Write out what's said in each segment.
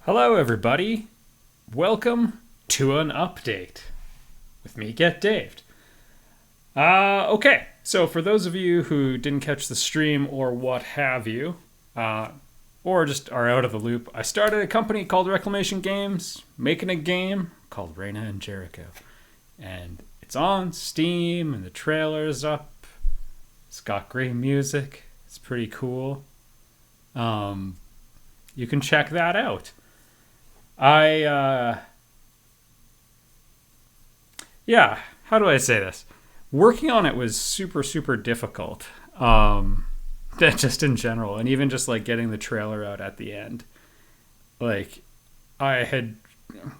Hello, everybody. Welcome to an update with me, Get Daved. Okay, so for those of you who didn't catch the stream or what have you, or just are out of the loop, I started a company called Reclamation Games, making a game called Reina and Jericho. And it's on Steam, and the trailer's up. It's got great music. It's pretty cool. You can check that out. Yeah, how do I say this? Working on it was super, super difficult. Just in general, and even just like getting the trailer out at the end. Like, I had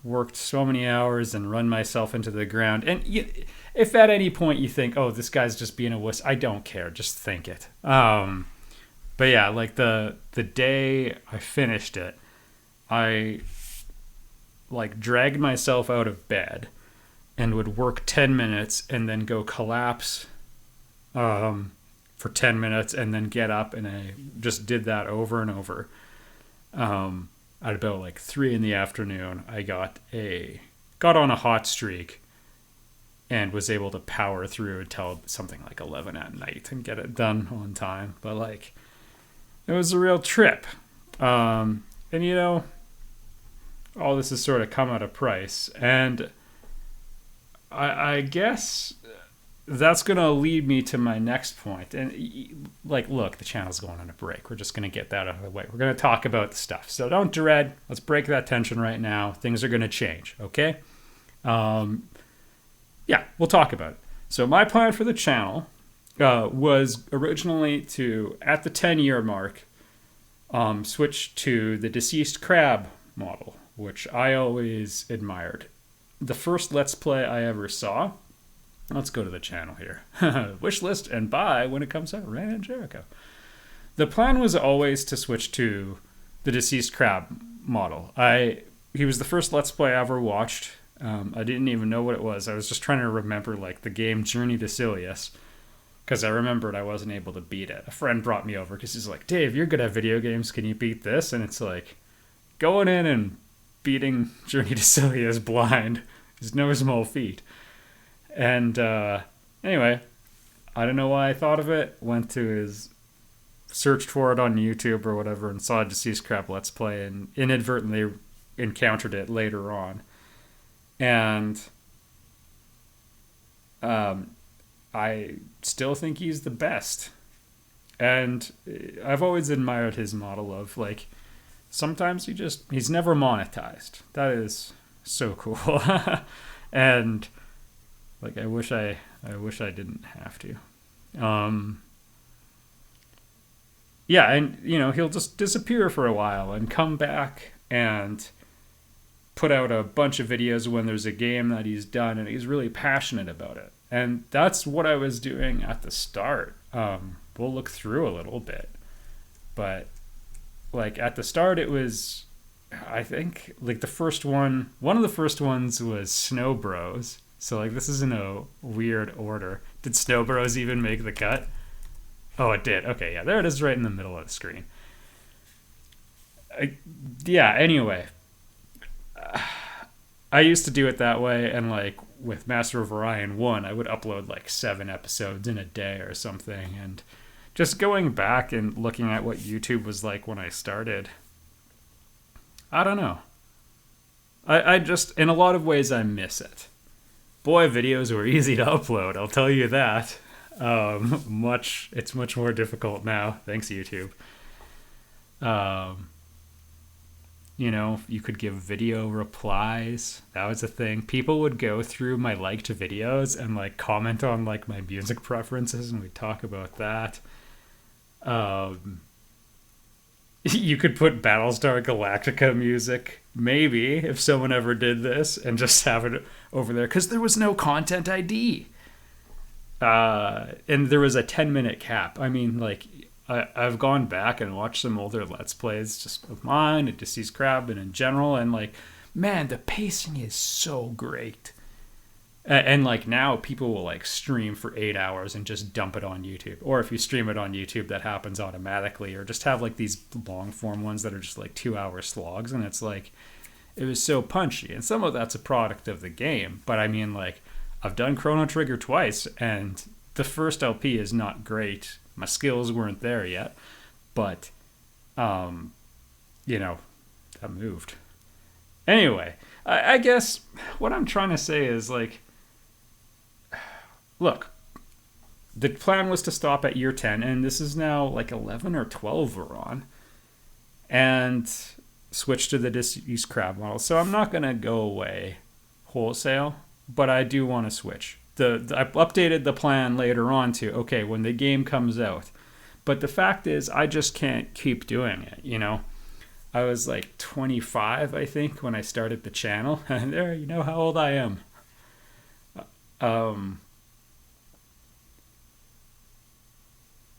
worked so many hours and run myself into the ground. And if at any point you think, oh, this guy's just being a wuss, I don't care. Just think it. But yeah, like the day I finished it, I like dragged myself out of bed and would work 10 minutes and then go collapse for 10 minutes and then get up, and I just did that over and over. At about like 3 in the afternoon, I got on a hot streak and was able to power through until something like 11 at night and get it done on time. But like, it was a real trip. And all this has sort of come at a price, and I guess that's going to lead me to my next point. And like, look, the channel's going on a break. We're just going to get that out of the way. We're going to talk about the stuff. So don't dread. Let's break that tension right now. Things are going to change. Okay. Yeah, we'll talk about it. So my plan for the channel was originally to, at the 10-year mark, switch to the deceased crab model, which I always admired. The first Let's Play I ever saw, let's go to the channel here, wish list and buy when it comes out, Reina and Jericho. The plan was always to switch to the deceased crab model. He was the first Let's Play I ever watched. I didn't even know what it was. I was just trying to remember like the game Journey to Silius, because I remembered I wasn't able to beat it. A friend brought me over because he's like, Dave, you're good at video games. Can you beat this? And it's like, going in and beating Journey to Silius blind is no small feat. And anyway, I don't know why I thought of it. Went to searched for it on YouTube or whatever and saw a Deceased Crab Let's Play and inadvertently encountered it later on. And I still think he's the best. And I've always admired his model of like, sometimes he's never monetized. That is so cool. And like, I wish I didn't have to. Yeah, and he'll just disappear for a while and come back and put out a bunch of videos when there's a game that he's done and he's really passionate about it. And that's what I was doing at the start. We'll look through a little bit. But like at the start, it was, I think, like one of the first ones was Snow Bros. So like, this is in a weird order. Did Snow Bros even make the cut? Oh, it did. Okay, yeah, there it is right in the middle of the screen. Anyway. I used to do it that way, and like with Master of Orion 1, I would upload like 7 episodes in a day or something, and just going back and looking at what YouTube was like when I started, I don't know. I just, in a lot of ways, I miss it. Boy, videos were easy to upload, I'll tell you that. It's much more difficult now, thanks YouTube. You could give video replies. That was a thing. People would go through my liked videos and like comment on like my music preferences, and we'd talk about that. You could put Battlestar Galactica music, maybe, if someone ever did this, and just have it over there, because there was no content ID. And there was a 10-minute cap. I mean, like, I've gone back and watched some older Let's Plays just of mine and Deceased Crab and in general, and like, man, the pacing is so great. And like now people will like stream for 8 hours and just dump it on YouTube. Or if you stream it on YouTube, that happens automatically. Or just have like these long form ones that are just like 2 hour slogs. And it's like, it was so punchy. And some of that's a product of the game. But I mean, like, I've done Chrono Trigger twice, and the first LP is not great. My skills weren't there yet. But, you know, that moved. Anyway, I guess what I'm trying to say is like, look, the plan was to stop at year 10, and this is now like 11 or 12 we're on, and switch to the diseased crab model. So I'm not going to go away wholesale, but I do want to switch. I updated the plan later on to, okay, when the game comes out. But the fact is, I just can't keep doing it, you know? I was like 25, I think, when I started the channel. And there, you know how old I am.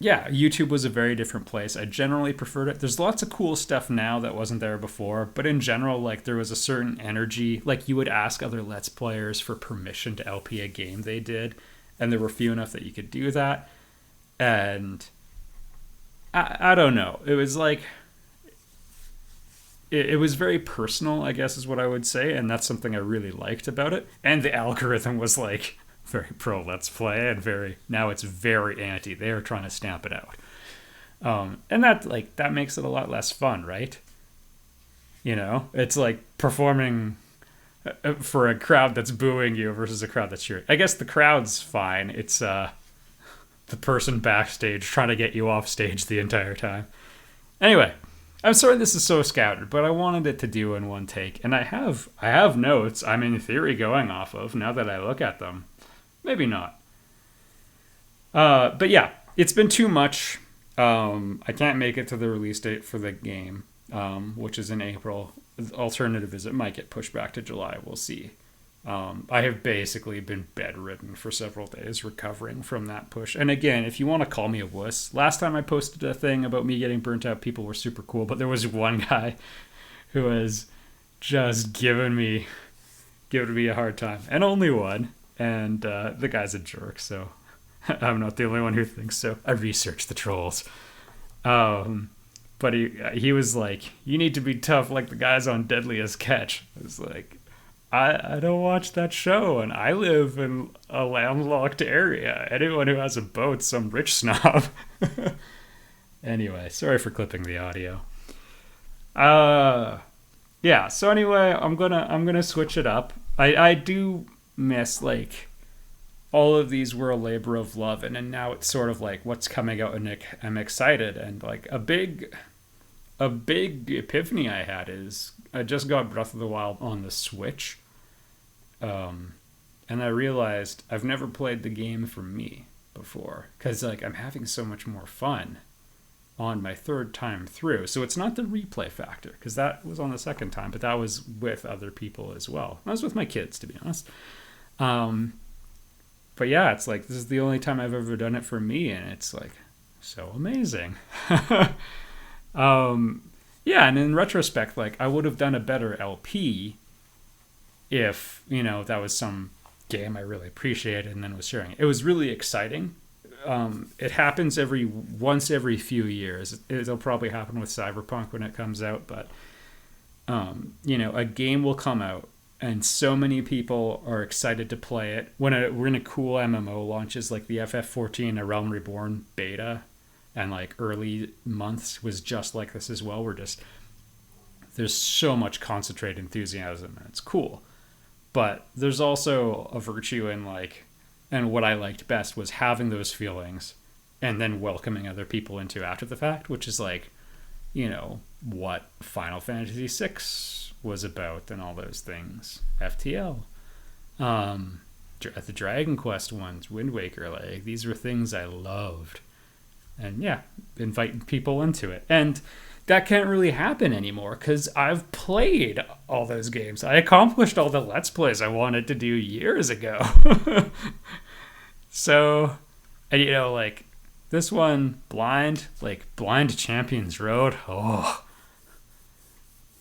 Yeah, YouTube was a very different place. I generally preferred it. There's lots of cool stuff now that wasn't there before, but in general, like there was a certain energy. Like you would ask other Let's Players for permission to LP a game they did, and there were few enough that you could do that. And I don't know. It was like it was very personal, I guess is what I would say, and that's something I really liked about it. And the algorithm was like very pro Let's Play, and now it's very anti. They are trying to stamp it out, and that makes it a lot less fun, right? You know, it's like performing for a crowd that's booing you versus a crowd that's cheering. I guess the crowd's fine. It's the person backstage trying to get you off stage the entire time. Anyway, I'm sorry this is so scattered, but I wanted it to do in one take, and I have notes I'm in theory going off of now that I look at them. Maybe not. But yeah, it's been too much. I can't make it to the release date for the game, which is in April. The alternative is it might get pushed back to July. We'll see. I have basically been bedridden for several days recovering from that push. And again, if you want to call me a wuss, last time I posted a thing about me getting burnt out, people were super cool. But there was one guy who was just giving me a hard time. And only one. And the guy's a jerk, so I'm not the only one who thinks so. I researched the trolls. But he was like, you need to be tough like the guys on Deadliest Catch. I was like, I don't watch that show, and I live in a landlocked area. Anyone who has a boat's some rich snob. Anyway, sorry for clipping the audio. Yeah, so anyway, I'm gonna switch it up. I do miss like all of these were a labor of love, and now it's sort of like what's coming out, and I'm excited. And like a big epiphany I had is I just got Breath of the Wild on the Switch, and I realized I've never played the game for me before, because like I'm having so much more fun on my third time through. So it's not the replay factor, because that was on the second time, but that was with other people as well. I was with my kids, to be honest. But yeah, it's like this is the only time I've ever done it for me, and it's like so amazing. Yeah, and in retrospect, like I would have done a better LP if, you know, that was some game I really appreciated and then was sharing it. It was really exciting. It happens once every few years. It'll probably happen with Cyberpunk when it comes out, but you know, a game will come out and so many people are excited to play it when a cool MMO launches, like the FF14 A Realm Reborn beta, and like early months was just like this as well. There's so much concentrated enthusiasm, and it's cool. But there's also a virtue in like, and what I liked best was having those feelings and then welcoming other people into after the fact, which is like, you know, what Final Fantasy VI was about and all those things. FTL. The Dragon Quest ones, Wind Waker, like these were things I loved. And yeah, inviting people into it. And that can't really happen anymore because I've played all those games. I accomplished all the Let's Plays I wanted to do years ago. So, and you know, like this one, Blind Champions Road. Oh,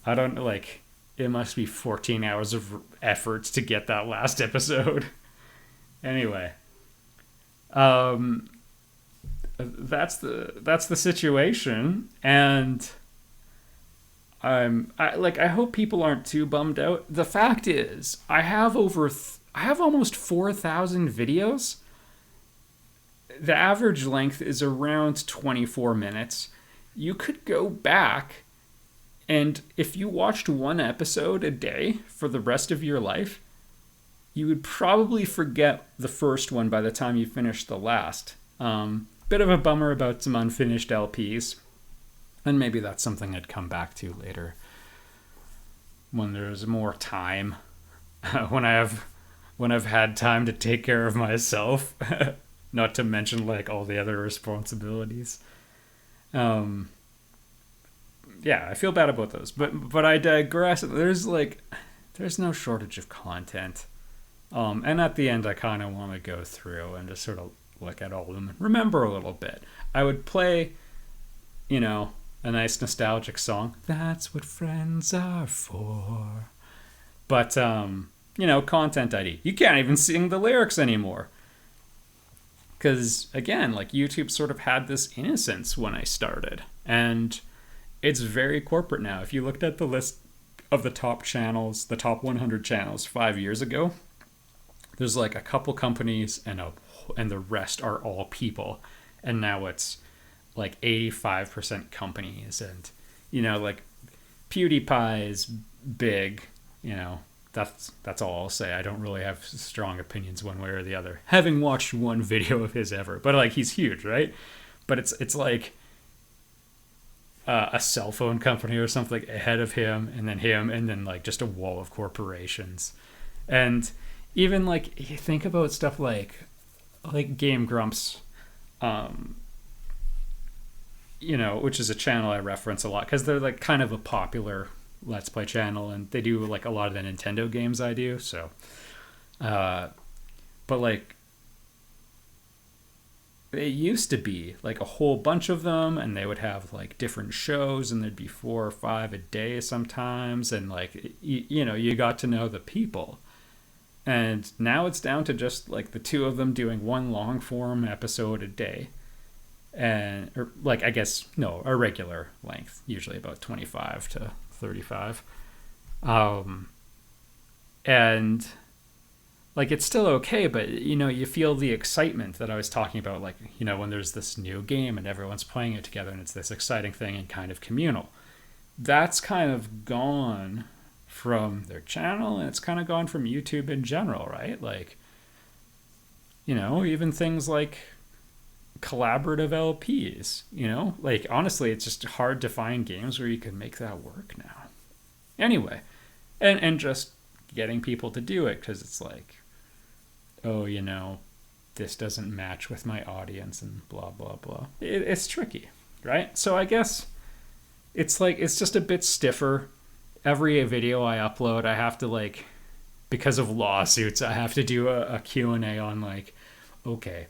I don't know, like it must be 14 hours of efforts to get that last episode. Anyway, um, that's the situation, and I hope people aren't too bummed out. The fact is, I have almost 4,000 videos. The average length is around 24 minutes. You could go back, and if you watched one episode a day for the rest of your life, you would probably forget the first one by the time you finished the last. Bit of a bummer about some unfinished LPs, and maybe that's something I'd come back to later when there's more time, when I've had time to take care of myself, not to mention like all the other responsibilities. Um, yeah, I feel bad about those, but I digress. There's no shortage of content. And at the end, I kind of want to go through and just sort of look at all of them and remember a little bit. I would play, you know, a nice nostalgic song. That's what friends are for. But, content ID. You can't even sing the lyrics anymore. Because, again, like YouTube sort of had this innocence when I started. And it's very corporate now. If you looked at the list of the top channels, the top 100 channels 5 years ago, there's like a couple companies and the rest are all people. And now it's like 85% companies, and like PewDiePie is big. That's all I'll say. I don't really have strong opinions one way or the other, having watched one video of his ever. But like, he's huge, right? But it's like a cell phone company or something ahead of him, and then like just a wall of corporations. And even like, you think about stuff like Game Grumps, which is a channel I reference a lot because they're like kind of a popular Let's Play channel, and they do like a lot of the Nintendo games I do. So, but like, it used to be like a whole bunch of them, and they would have like different shows, and there'd be 4 or 5 a day sometimes, and like you got to know the people. And now it's down to just like the two of them doing one long form episode a day. And or like, I guess, no, a regular length, usually about 25 to 35. And like, it's still okay, but you feel the excitement that I was talking about, like, when there's this new game and everyone's playing it together and it's this exciting thing and kind of communal. That's kind of gone from their channel, and it's kind of gone from YouTube in general, right? Like, even things like collaborative LPs, like, honestly, it's just hard to find games where you can make that work now. Anyway, and just getting people to do it, because it's like, oh, this doesn't match with my audience and blah blah blah. It's tricky, right? So I guess it's like, it's just a bit stiffer. Every video I upload, I have to, like, because of lawsuits, I have to do a Q&A on, like, okay,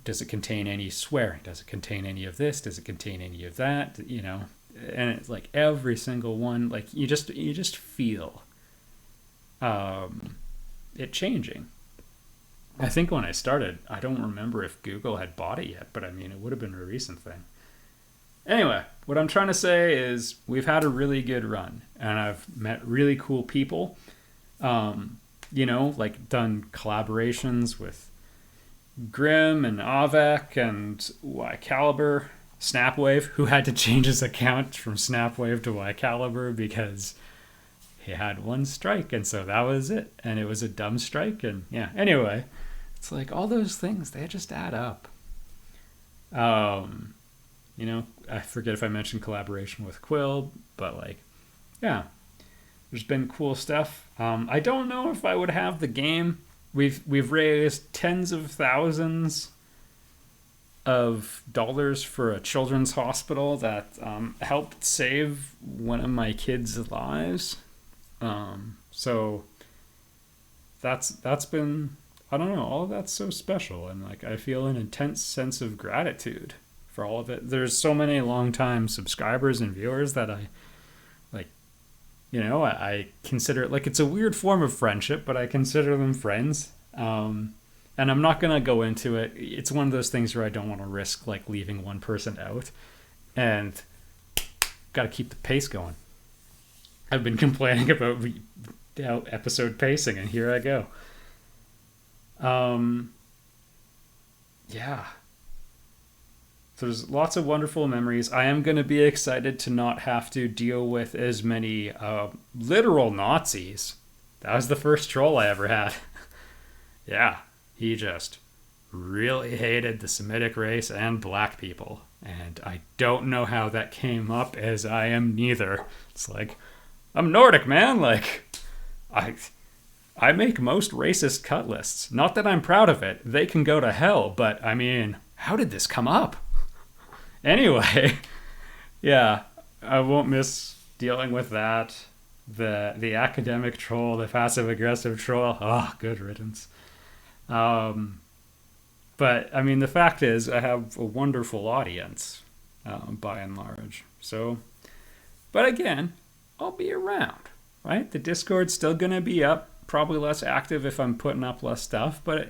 does it contain any swearing? Does it contain any of this? Does it contain any of that? And it's like every single one, like, you just feel it changing. I think when I started, I don't remember if Google had bought it yet, but I mean, it would have been a recent thing. Anyway, what I'm trying to say is we've had a really good run, and I've met really cool people. Like, done collaborations with Grim and Avec and Y Caliber, Snapwave, who had to change his account from Snapwave to Y Caliber because he had one strike, and so that was it. And it was a dumb strike, and yeah. Anyway, it's like all those things, they just add up. I forget if I mentioned collaboration with Quill, but like, yeah, there's been cool stuff. I don't know if I would have the game. We've raised tens of thousands of dollars for a children's hospital that helped save one of my kids' lives. So that's been, I don't know, all of that's so special, and like, I feel an intense sense of gratitude for all of it. There's so many longtime subscribers and viewers that I like, I consider it, like, it's a weird form of friendship, but I consider them friends. and I'm not gonna go into it. It's one of those things where I don't want to risk like leaving one person out, and got to keep the pace going. I've been complaining about episode pacing, and here I go. Yeah. So there's lots of wonderful memories. I am going to be excited to not have to deal with as many literal Nazis. That was the first troll I ever had. Yeah, he just really hated the Semitic race and black people. And I don't know how that came up, as I am neither. It's like, I'm Nordic, man. Like, I make most racist cut lists. Not that I'm proud of it. They can go to hell. But, I mean, how did this come up? Anyway, yeah, I won't miss dealing with that. The academic troll, the passive aggressive troll. Oh, good riddance. But I mean, the fact is, I have a wonderful audience, by and large. So, but again, I'll be around, right? The Discord's still gonna be up. Probably less active if I'm putting up less stuff, but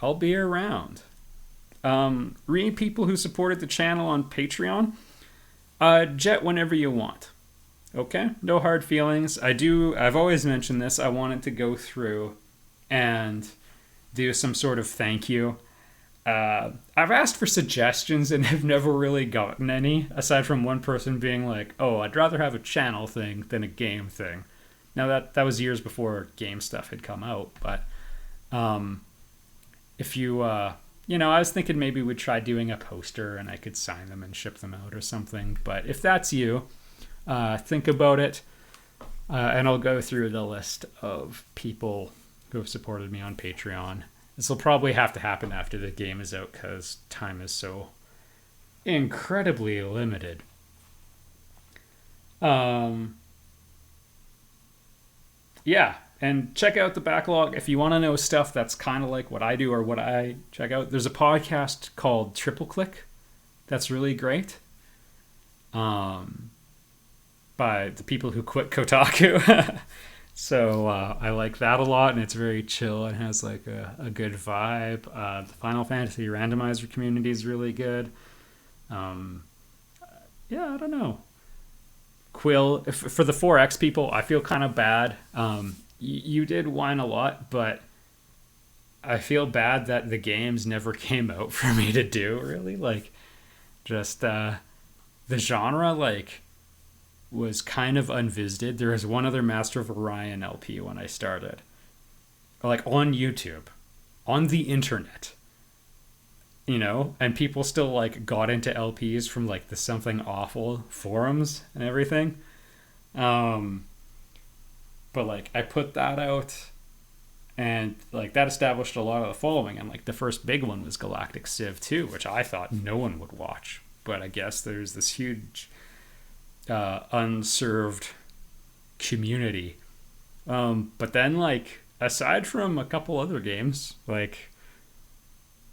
I'll be around. Read people who supported the channel on Patreon. Jet whenever you want. Okay? No hard feelings. I've always mentioned this. I wanted to go through and do some sort of thank you. I've asked for suggestions and have never really gotten any, aside from one person being like, oh, I'd rather have a channel thing than a game thing. Now that was years before game stuff had come out, but if you I was thinking maybe we'd try doing a poster and I could sign them and ship them out or something. But if that's you, think about it. And I'll go through the list of people who have supported me on Patreon. This will probably have to happen after the game is out because time is so incredibly limited. Yeah. And check out the backlog if you want to know stuff that's kind of like what I do or what I check out. There's a podcast called Triple Click that's really great, by the people who quit Kotaku. So I like that a lot, and it's very chill and has like a good vibe. The Final Fantasy Randomizer community is really good. Yeah, I don't know. Quill, for the 4X people, I feel kind of bad. You did whine a lot, but I feel bad that the games never came out for me to do, really. Like, just the genre, like, was kind of unvisited. There was one other Master of Orion LP when I started. Like, on YouTube. On the internet. And people still, like, got into LPs from, like, the Something Awful forums and everything. But like I put that out, and like that established a lot of the following. And like the first big one was Galactic Civ 2, which I thought no one would watch. But I guess there's this huge unserved community. But then like aside from a couple other games, like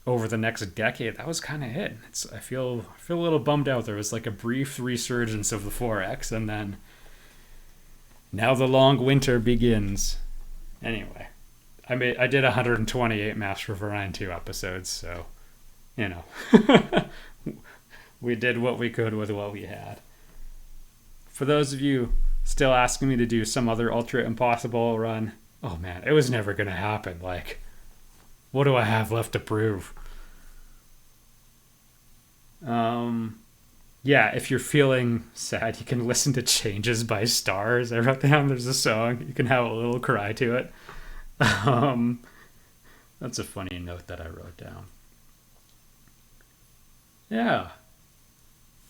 over the next decade, that was kind of it. I feel a little bummed out. There was like a brief resurgence of the 4X, and then now the long winter begins. Anyway, I did 128 Master of Orion 2 episodes, so, we did what we could with what we had. For those of you still asking me to do some other Ultra Impossible run, oh man, it was never going to happen. Like, what do I have left to prove? Yeah, if you're feeling sad, you can listen to Changes by Stars. I wrote down there's a song. You can have a little cry to it. That's a funny note that I wrote down. Yeah.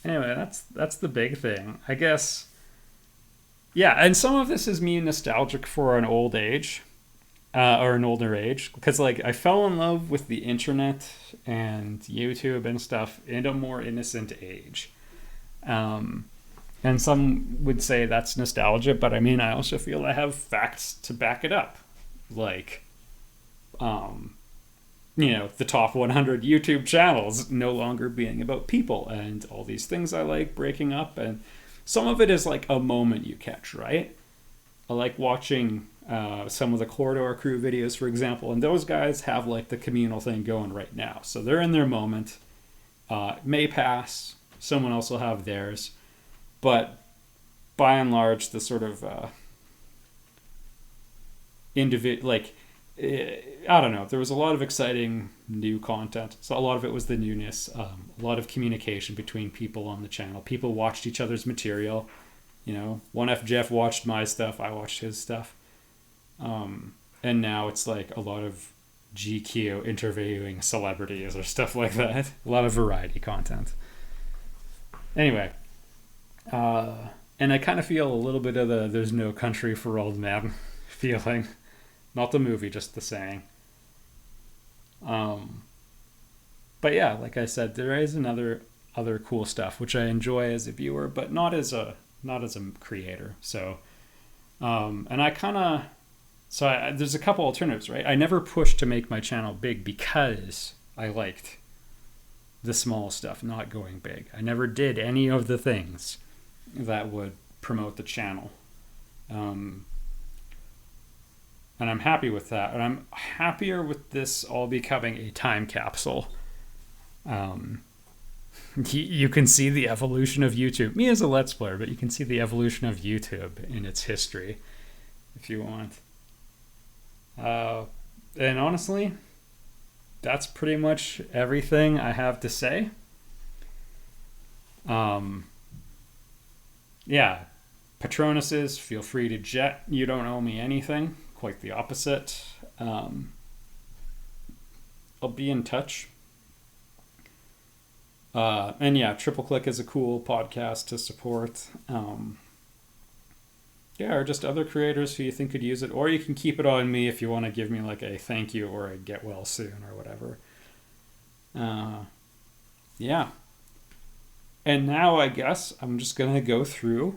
Anyway, that's the big thing. I guess. Yeah, and some of this is me nostalgic for an old age. Or an older age. Because, like, I fell in love with the internet and YouTube and stuff in a more innocent age. And some would say that's nostalgia, but I mean, I also feel I have facts to back it up. Like, the top 100 YouTube channels no longer being about people and all these things I like breaking up. And some of it is like a moment you catch, right? I like watching some of the Corridor Crew videos, for example, and those guys have like the communal thing going right now. So they're in their moment. May pass, someone else will have theirs, but by and large, the sort of I don't know. There was a lot of exciting new content. So a lot of it was the newness. A lot of communication between people on the channel. People watched each other's material. You know, 1F Jeff watched my stuff. I watched his stuff. And now it's like a lot of GQ interviewing celebrities or stuff like that. A lot of variety content. Anyway, and I kind of feel a little bit of the "There's No Country for Old Men" feeling. Not the movie, just the saying. But yeah, like I said, there is other cool stuff which I enjoy as a viewer, but not as a creator. So, and I kind of, there's a couple alternatives, right? I never pushed to make my channel big because I liked the small stuff, not going big. I never did any of the things that would promote the channel. And I'm happy with that. And I'm happier with this all becoming a time capsule. You can see the evolution of YouTube. Me as a Let's Player, but you can see the evolution of YouTube in its history, if you want. And honestly, that's pretty much everything I have to say. Yeah, Patronuses, feel free to jet. You don't owe me anything. Quite the opposite. I'll be in touch. And yeah, Triple Click is a cool podcast to support. Yeah, or just other creators who you think could use it. Or you can keep it on me if you want to give me like a thank you or a get well soon or whatever. Yeah. And now I guess I'm just going to go through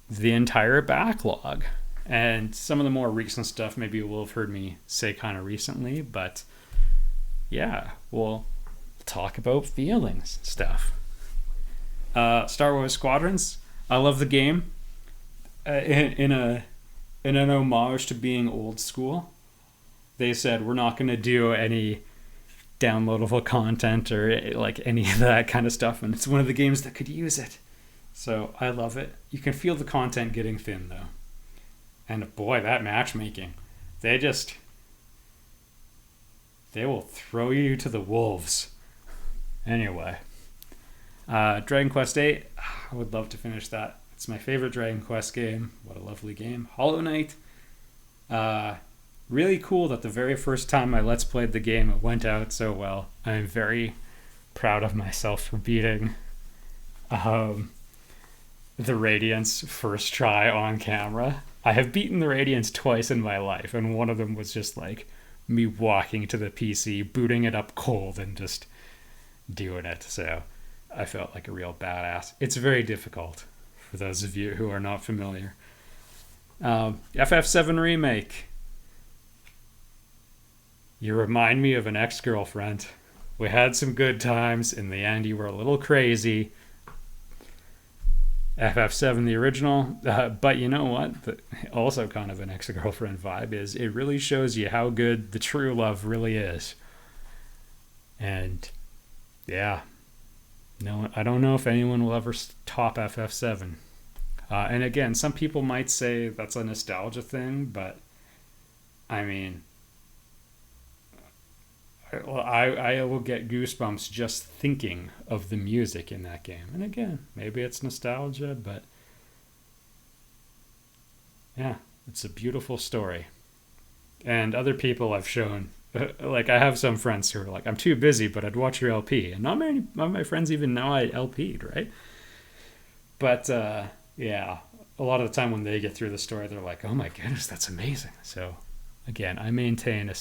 the entire backlog. And some of the more recent stuff maybe you will have heard me say kind of recently, but yeah, we'll talk about feelings and stuff. Star Wars Squadrons, I love the game. In an homage to being old school, they said we're not going to do any downloadable content or like any of that kind of stuff, and it's one of the games that could use it. So I love it. You can feel the content getting thin though. And boy, that matchmaking. They will throw you to the wolves. Anyway. Dragon Quest VIII. I would love to finish that. It's my favorite Dragon Quest game. What a lovely game. Hollow Knight. Really cool that the very first time I Let's Played the game, it went out so well. I'm very proud of myself for beating the Radiance first try on camera. I have beaten the Radiance twice in my life, and one of them was just like me walking to the PC, booting it up cold, and just doing it. So I felt like a real badass. It's very difficult for those of you who are not familiar. FF7 Remake. You remind me of an ex-girlfriend. We had some good times. In the end, you were a little crazy. FF7, the original, but you know what? Also kind of an ex-girlfriend vibe is it really shows you how good the true love really is. And yeah, no, I don't know if anyone will ever top FF7. And again, some people might say that's a nostalgia thing, but I mean, I will get goosebumps just thinking of the music in that game. And again, maybe it's nostalgia, but yeah, it's a beautiful story. And other people I've shown, like I have some friends who are like, I'm too busy, but I'd watch your LP. And not many of my friends even know I LP'd, right? But yeah, a lot of the time when they get through the story, they're like, oh my goodness, that's amazing. So again, I maintain a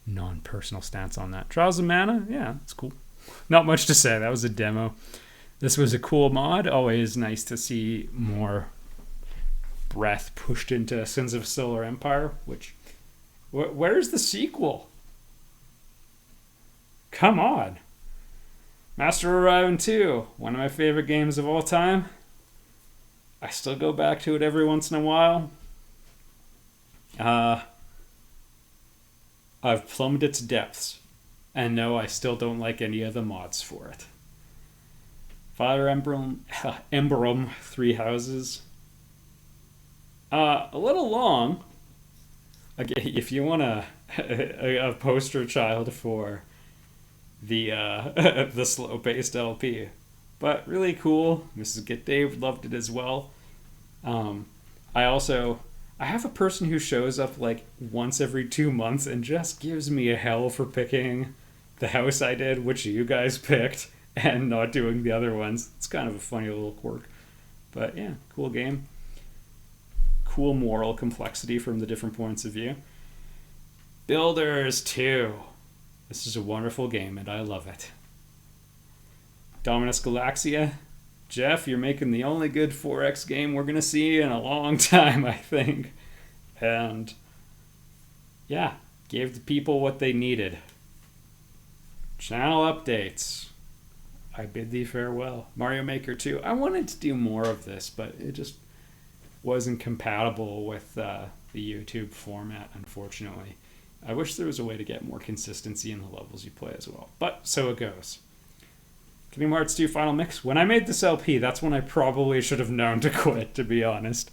non-personal stance on that. Trials of Mana, yeah, it's cool. Not much to say. That was a demo. This was a cool mod. Always nice to see more breath pushed into Sins of Solar Empire, which... Where's the sequel? Come on. Master of Orion 2, one of my favorite games of all time. I still go back to it every once in a while. Uh, I've plumbed its depths, and no, I still don't like any of the mods for it. Fire Emblem, Emblem Three Houses. A little long. Okay, if you want a poster child for the the slow paced LP, but really cool. Mrs. Get Dave loved it as well. Um, I also I have a person who shows up like once every 2 months and just gives me a hell for picking the house I did, which you guys picked, and not doing the other ones. It's kind of a funny little quirk, but yeah, cool game. Cool moral complexity from the different points of view. Builders 2. This is a wonderful game and I love it. Dominus Galaxia. Jeff, you're making the only good 4X game we're going to see in a long time, I think. And yeah, gave the people what they needed. Channel updates. I bid thee farewell. Mario Maker 2. I wanted to do more of this, but it just wasn't compatible with the YouTube format, unfortunately. I wish there was a way to get more consistency in the levels you play as well. But so it goes. Kingdom Hearts 2 Final Mix. When I made this LP, that's when I probably should have known to quit, to be honest.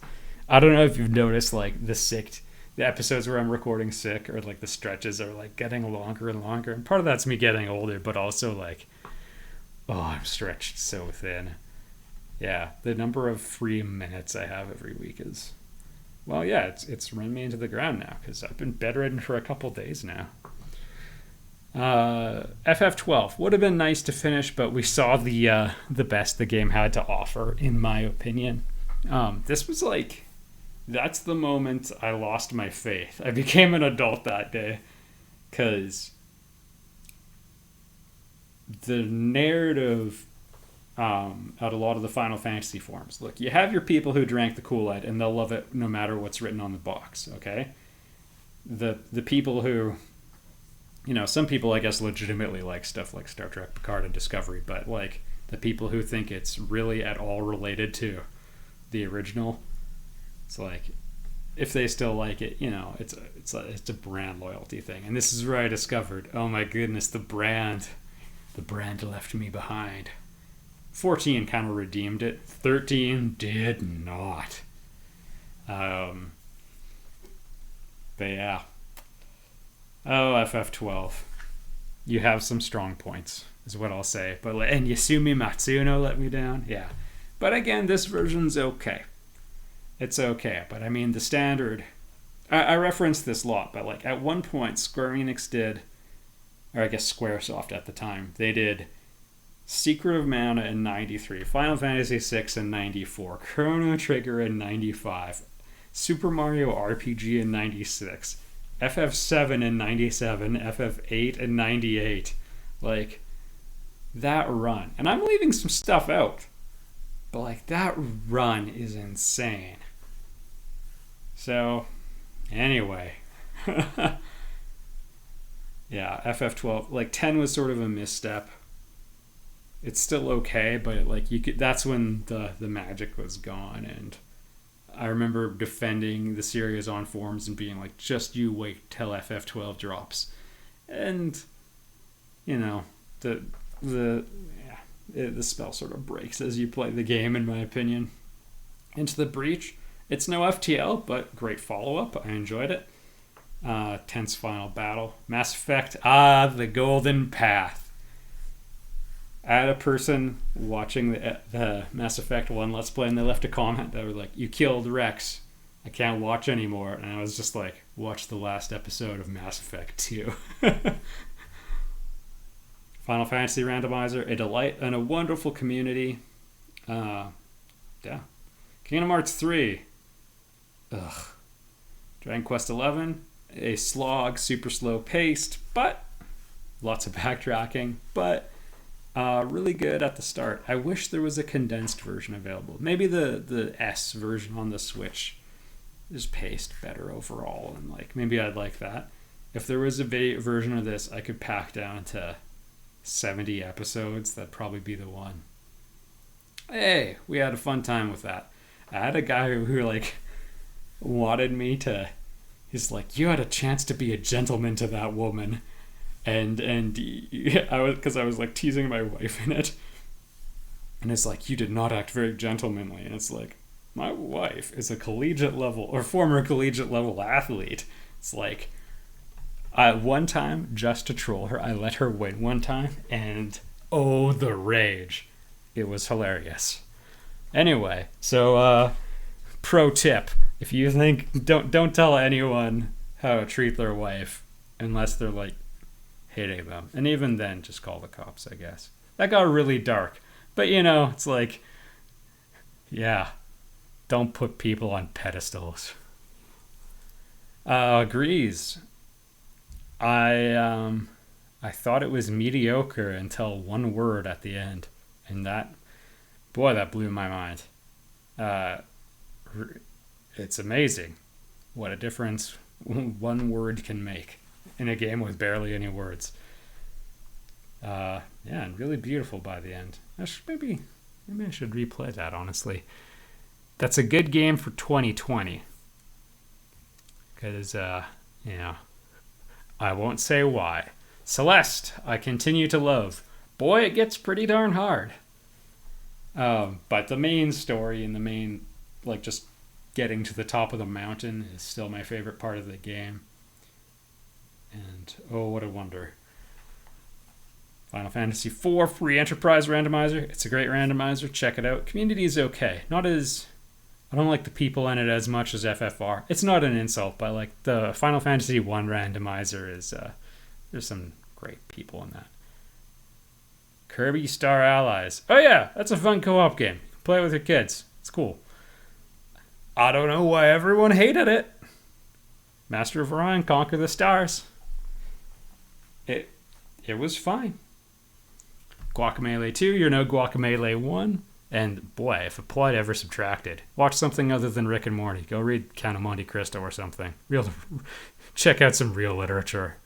I don't know if you've noticed, like, the episodes where I'm recording sick, or, like, the stretches are, like, getting longer and longer. And part of that's me getting older, but also, like, oh, I'm stretched so thin. Yeah, the number of free minutes I have every week is, well, yeah, it's run me into the ground now because I've been bedridden for a couple days now. FF12 would have been nice to finish, but we saw the best the game had to offer, in my opinion. This was like, that's the moment I lost my faith. I became an adult that day because the narrative at a lot of the Final Fantasy forums. Look, you have your people who drank the Kool-Aid and they'll love it no matter what's written on the box, okay? The people who, you know, some people I guess legitimately like stuff like Star Trek Picard and Discovery, but like the people who think it's really at all related to the original, it's like, if they still like it, you know, it's a brand loyalty thing. And this is where I discovered, oh my goodness, the brand left me behind. 14 kind of redeemed it. 13 did not. But yeah. Oh, FF12. You have some strong points, is what I'll say. But and Yasumi Matsuno let me down. Yeah. But again, this version's okay. It's okay. But I mean, the standard... I referenced this a lot, but like at one point, Square Enix did... Or I guess Squaresoft at the time. They did... Secret of Mana in 93, Final Fantasy VI in 94, Chrono Trigger in 95, Super Mario RPG in 96, FF7 in 97, FF8 in 98. Like, that run. And I'm leaving some stuff out, but like, that run is insane. So, anyway. Yeah, FF12. Like, 10 was sort of a misstep. It's still okay, but like you could, that's when the magic was gone. And I remember defending the series on forums and being like, just you wait till FF12 drops. And you know, the spell sort of breaks as you play the game, in my opinion. Into the Breach, it's no FTL, but great follow-up. I enjoyed it. Tense final battle. Mass Effect, the Golden Path. I had a person watching the Mass Effect 1 Let's Play, and they left a comment that was like, you killed Rex. I can't watch anymore. And I was just like, watch the last episode of Mass Effect 2. Final Fantasy Randomizer, a delight and a wonderful community. Yeah. Kingdom Hearts 3. Ugh. Dragon Quest 11, a slog, super slow paced, but lots of backtracking, but really good at the start. I wish there was a condensed version available. Maybe the S version on the Switch is paced better overall, and like maybe I'd like that. If there was a version of this I could pack down to 70 episodes, that'd probably be the one. Hey, we had a fun time with that. I had a guy who like wanted me to... He's like, you had a chance to be a gentleman to that woman, and I was, because I was like teasing my wife in it, and it's like, you did not act very gentlemanly, and it's like, my wife is a collegiate level or former collegiate level athlete. It's like, one time, just to troll her, I let her win one time, and oh, the rage. It was hilarious. Anyway, so pro tip: if you think, don't tell anyone how to treat their wife unless they're like hating them, and even then, just call the cops. I guess that got really dark, but it's like, yeah, don't put people on pedestals. Agrees. I thought it was mediocre until one word at the end, and that blew my mind. It's amazing what a difference one word can make in a game with barely any words. And really beautiful by the end. Maybe I should replay that, honestly. That's a good game for 2020. Because, I won't say why. Celeste, I continue to love. Boy, it gets pretty darn hard. But the main story and the main, just getting to the top of the mountain is still my favorite part of the game. And, oh, what a wonder. Final Fantasy IV free enterprise randomizer. It's a great randomizer. Check it out. Community is okay. I don't like the people in it as much as FFR. It's not an insult, but the Final Fantasy 1 randomizer is, there's some great people in that. Kirby Star Allies. Oh yeah, that's a fun co-op game. Play it with your kids. It's cool. I don't know why everyone hated it. Master of Orion, Conquer the Stars. It was fine. Guacamelee 2, you're no Guacamelee 1. And boy, if a plot ever subtracted, watch something other than Rick and Morty. Go read Count of Monte Cristo or something. Check out some real literature.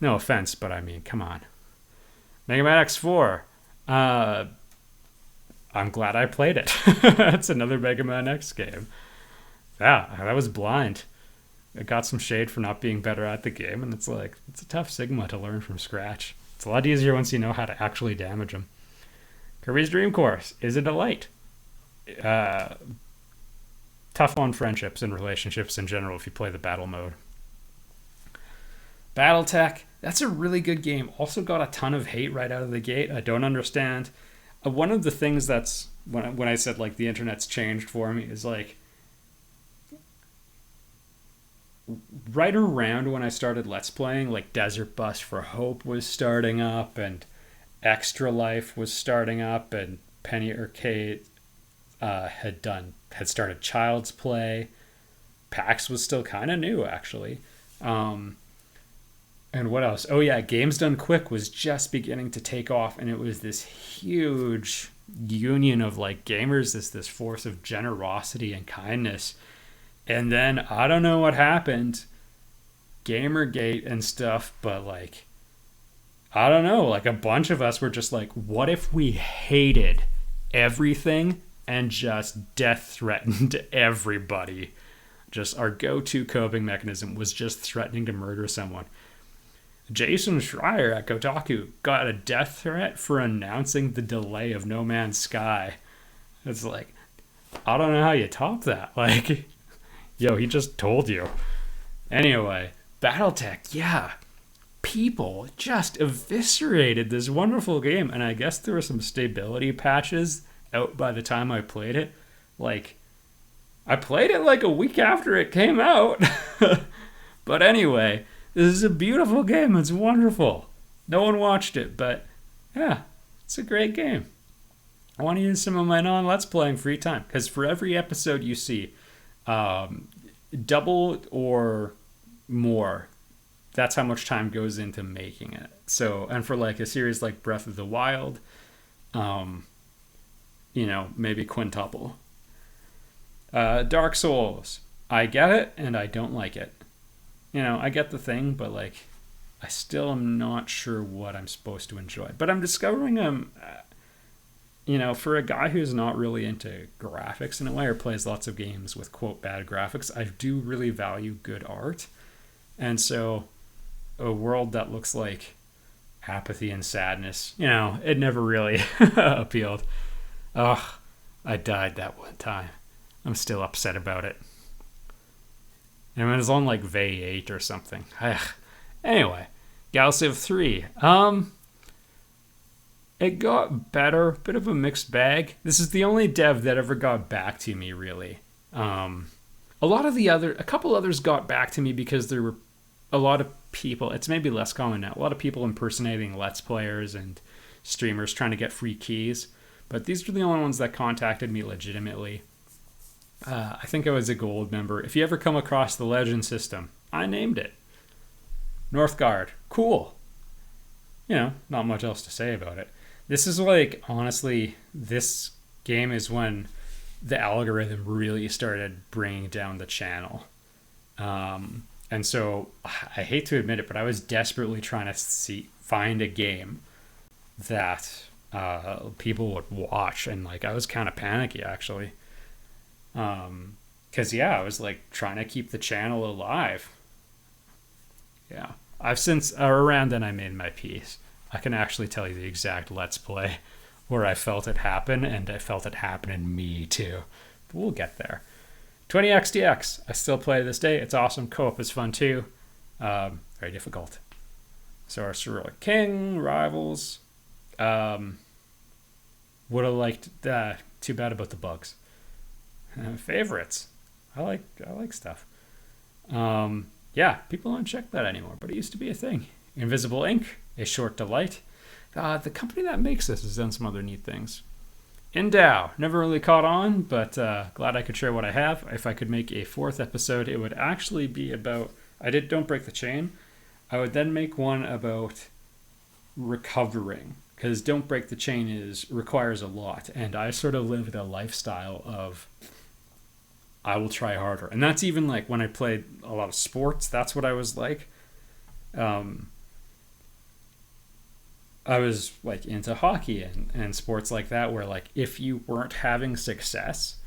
No offense, but I mean, come on. Mega Man X4. I'm glad I played it. That's another Mega Man X game. Yeah, that was blind. I got some shade for not being better at the game, and it's a tough Sigma to learn from scratch. It's a lot easier once you know how to actually damage them. Kirby's Dream Course is a delight. Tough on friendships and relationships in general if you play the battle mode. Battletech, that's a really good game. Also got a ton of hate right out of the gate. I don't understand. One of the things that's, when I said the internet's changed for me, is right around when I started Let's Playing, Desert Bus for Hope was starting up, and Extra Life was starting up, and Penny Arcade had started Child's Play. PAX was still kind of new, actually. And what else? Oh yeah, Games Done Quick was just beginning to take off, and it was this huge union of gamers, this force of generosity and kindness. And then I don't know what happened, Gamergate and stuff, but I don't know, a bunch of us were just what if we hated everything and just death threatened everybody? Just our go-to coping mechanism was just threatening to murder someone. Jason Schreier at Kotaku got a death threat for announcing the delay of No Man's Sky. It's I don't know how you top that. Yo, he just told you. Anyway, Battletech, yeah. People just eviscerated this wonderful game, and I guess there were some stability patches out by the time I played it. I played it a week after it came out. But anyway, this is a beautiful game. It's wonderful. No one watched it, but yeah, it's a great game. I want to use some of my non-Let's Playing free time, because for every episode you see, double or more, that's how much time goes into making it. So, and for a series like Breath of the Wild, maybe quintuple. Dark Souls, I get it and I don't like it. I get the thing, but I still am not sure what I'm supposed to enjoy. But I'm discovering for a guy who's not really into graphics in a way or plays lots of games with quote bad graphics, I do really value good art. And so a world that looks like apathy and sadness, it never really appealed. Ugh, I died that one time. I'm still upset about it. And it was on like Vay 8 or something. Ugh. Anyway, Galciv 3. It got better, bit of a mixed bag. This is the only dev that ever got back to me, really. A couple others got back to me because there were a lot of people, it's maybe less common now, a lot of people impersonating Let's Players and streamers trying to get free keys. But these were the only ones that contacted me legitimately. I think I was a gold member. If you ever come across the Legend system, I named it. Northgard, cool. Not much else to say about it. This is like, honestly, this game is when the algorithm really started bringing down the channel. And so I hate to admit it, but I was desperately trying to find a game that people would watch. And like, I was kind of panicky actually. Cause I was like trying to keep the channel alive. Yeah. I've since, around then I made my peace. I can actually tell you the exact Let's Play where I felt it happen, and I felt it happen in me too. But we'll get there. 20XDX, I still play to this day. It's awesome. Co-op is fun too. Very difficult. So our Cyrillic King, Rivals. Would have liked too bad about the bugs. Favorites. I like stuff. People don't check that anymore, but it used to be a thing. Invisible Ink, A Short Delight. The company that makes this has done some other neat things. Endow, never really caught on, but glad I could share what I have. If I could make a 4th episode, it would actually be about, I did Don't Break the Chain. I would then make one about recovering, because Don't Break the Chain requires a lot, and I sort of lived a lifestyle of I will try harder. And that's even like when I played a lot of sports, that's what I was like. I was like into hockey and sports like that, where like if you weren't having success,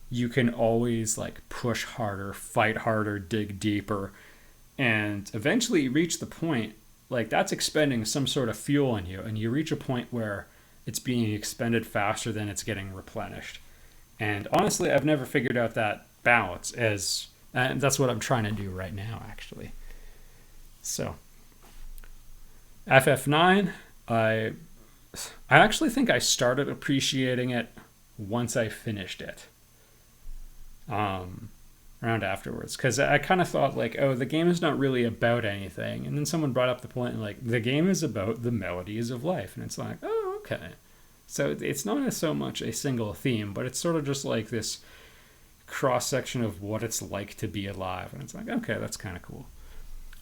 you can always like push harder, fight harder, dig deeper, and eventually reach the point like that's expending some sort of fuel in you, and you reach a point where it's being expended faster than it's getting replenished. And honestly, I've never figured out that balance, and that's what I'm trying to do right now, actually. So, FF9, I actually think I started appreciating it once I finished it. Around afterwards, because I kind of thought like, oh, the game is not really about anything, and then someone brought up the point like the game is about the melodies of life, and it's like, oh, okay. So it's not so much a single theme, but it's sort of just like this cross-section of what it's like to be alive. And it's like, okay, that's kind of cool.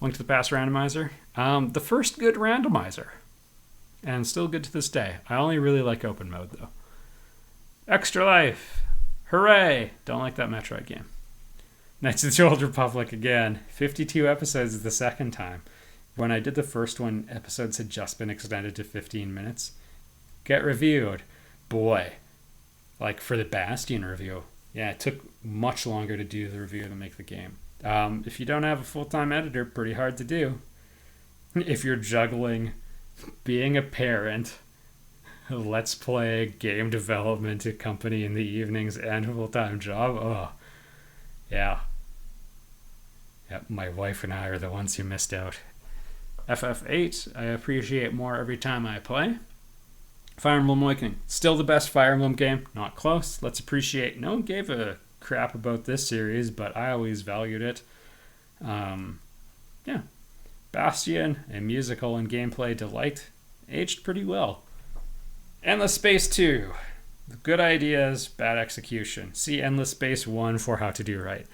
Link to the Past randomizer. The first good randomizer. And still good to this day. I only really like open mode, though. Extra Life. Hooray! Don't like that Metroid game. Knights of the Old Republic again. 52 episodes the second time. When I did the first one, episodes had just been extended to 15 minutes. Get reviewed. Boy. Like for the Bastion review. Yeah, it took much longer to do the review than make the game. If you don't have a full-time editor, pretty hard to do. If you're juggling being a parent, Let's Play, game development, a company in the evenings, and a full-time job, oh, yeah. Yep, my wife and I are the ones who missed out. FF8, I appreciate more every time I play. Fire Emblem Awakening, still the best Fire Emblem game, not close. Let's appreciate, no one gave a crap about this series, but I always valued it. Yeah. Bastion, a musical and gameplay delight, aged pretty well. Endless Space 2, good ideas, bad execution. See Endless Space 1 for how to do right.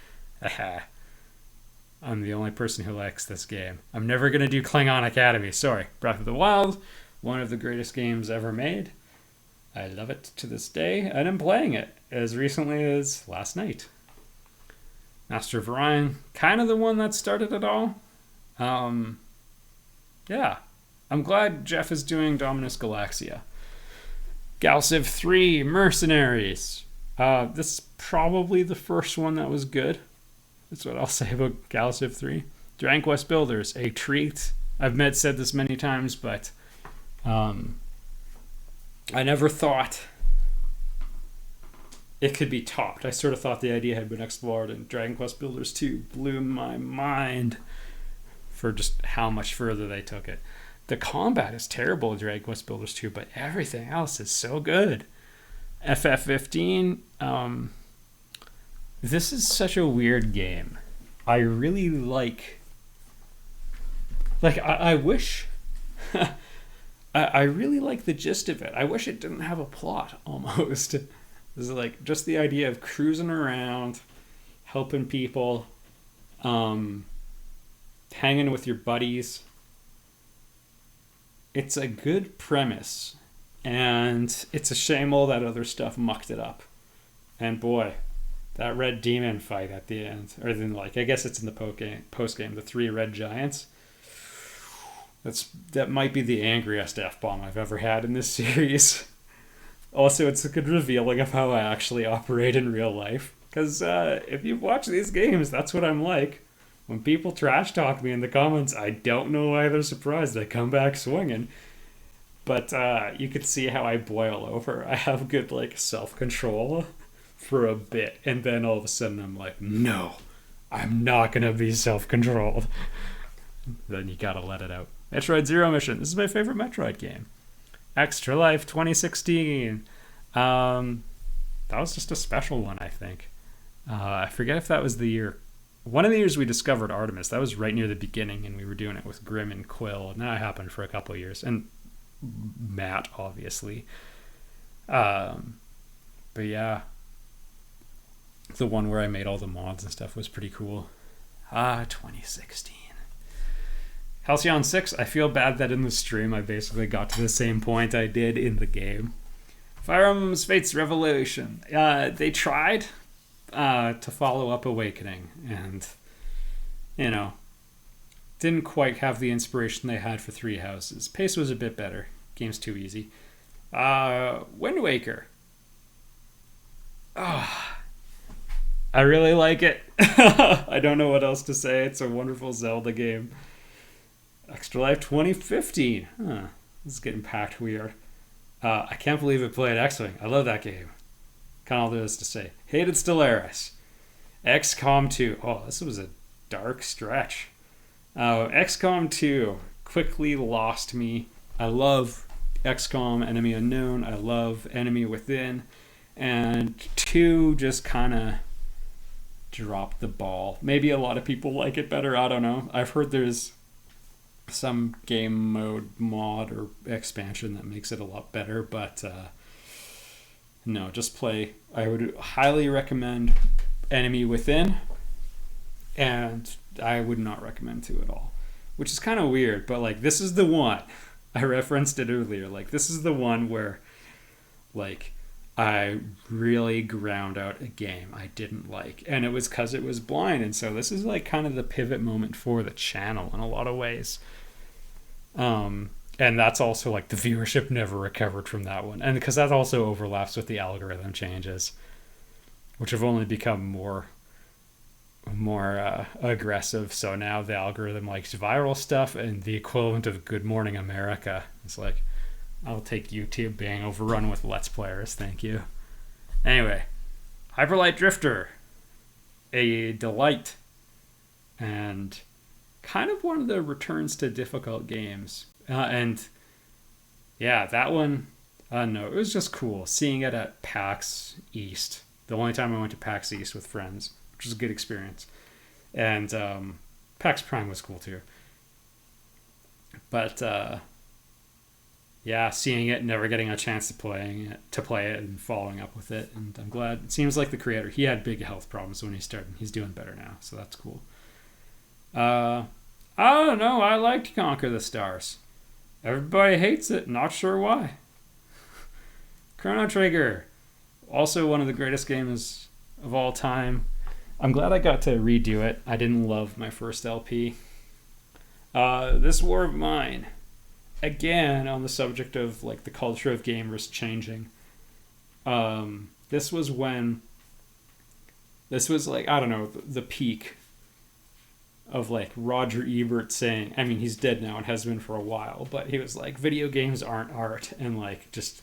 I'm the only person who likes this game. I'm never going to do Klingon Academy, sorry. Breath of the Wild, one of the greatest games ever made. I love it to this day, and I'm playing it as recently as last night. Master of Orion, kind of the one that started it all. Yeah, I'm glad Jeff is doing Dominus Galaxia, Galciv 3 Mercenaries. This is probably the first one that was good. That's what I'll say about Galciv 3. Dragon Quest Builders, a treat. I've said this many times, but I never thought it could be topped. I sort of thought the idea had been explored, and Dragon Quest Builders 2 blew my mind for just how much further they took it. The combat is terrible in Dragon Quest Builders 2, but everything else is so good. FF15, this is such a weird game. I really like I wish I really like the gist of it. I wish it didn't have a plot almost. This is like just the idea of cruising around, helping people, hanging with your buddies. It's a good premise, and it's a shame all that other stuff mucked it up. And boy, that red demon fight at the end, or then I guess it's in the post game, the 3 red giants. That might be the angriest F-bomb I've ever had in this series. Also, it's a good revealing of how I actually operate in real life. Because if you watch these games, that's what I'm like. When people trash talk me in the comments, I don't know why they're surprised. I come back swinging. But you could see how I boil over. I have good self-control for a bit. And then all of a sudden I'm like, no, I'm not going to be self-controlled. Then you got to let it out. Metroid Zero Mission. This is my favorite Metroid game. Extra Life 2016. That was just a special one, I think. I forget if that was the year. One of the years we discovered Artemis. That was right near the beginning, and we were doing it with Grim and Quill. And that happened for a couple of years. And Matt, obviously. But yeah. The one where I made all the mods and stuff was pretty cool. 2016. Halcyon 6, I feel bad that in the stream I basically got to the same point I did in the game. Fire Emblem's Fates Revelation. They tried to follow up Awakening, and, didn't quite have the inspiration they had for Three Houses. Pace was a bit better. Game's too easy. Wind Waker. I really like it. I don't know what else to say. It's a wonderful Zelda game. Extra Life 2015. This is getting packed weird. I can't believe it played X-Wing. I love that game. Kind of all there is to say. Hated Stellaris. XCOM 2. Oh, this was a dark stretch. XCOM 2 quickly lost me. I love XCOM Enemy Unknown. I love Enemy Within. And 2 just kind of dropped the ball. Maybe a lot of people like it better. I don't know. I've heard there's some game mode mod or expansion that makes it a lot better, but no, just play. I would highly recommend Enemy Within, and I would not recommend 2 at all, which is kind of weird, but this is the one. I referenced it earlier. This is the one where I really ground out a game I didn't like, and it was because it was blind. And so this is kind of the pivot moment for the channel in a lot of ways. And that's also the viewership never recovered from that one, and because that also overlaps with the algorithm changes, which have only become more aggressive. So now the algorithm likes viral stuff, and the equivalent of Good Morning America. It's I'll take YouTube being overrun with Let's Players, thank you. Anyway, Hyperlight Drifter, a delight, and kind of one of the returns to difficult games. And yeah, that one, no, it was just cool seeing it at PAX East. The only time I went to PAX East with friends, which was a good experience. And PAX Prime was cool too. But yeah, seeing it, never getting a chance to play it and following up with it. And I'm glad. It seems like the creator, he had big health problems when he started. He's doing better now, so that's cool. I don't know. I liked Conquer the Stars. Everybody hates it. Not sure why. Chrono Trigger. Also one of the greatest games of all time. I'm glad I got to redo it. I didn't love my first LP. This War of Mine. again, on the subject of like the culture of gamers changing, this was when, this was like, I don't know, the peak of like Roger Ebert saying, I mean, he's dead now and has been for a while, but he was like, video games aren't art. And like, just,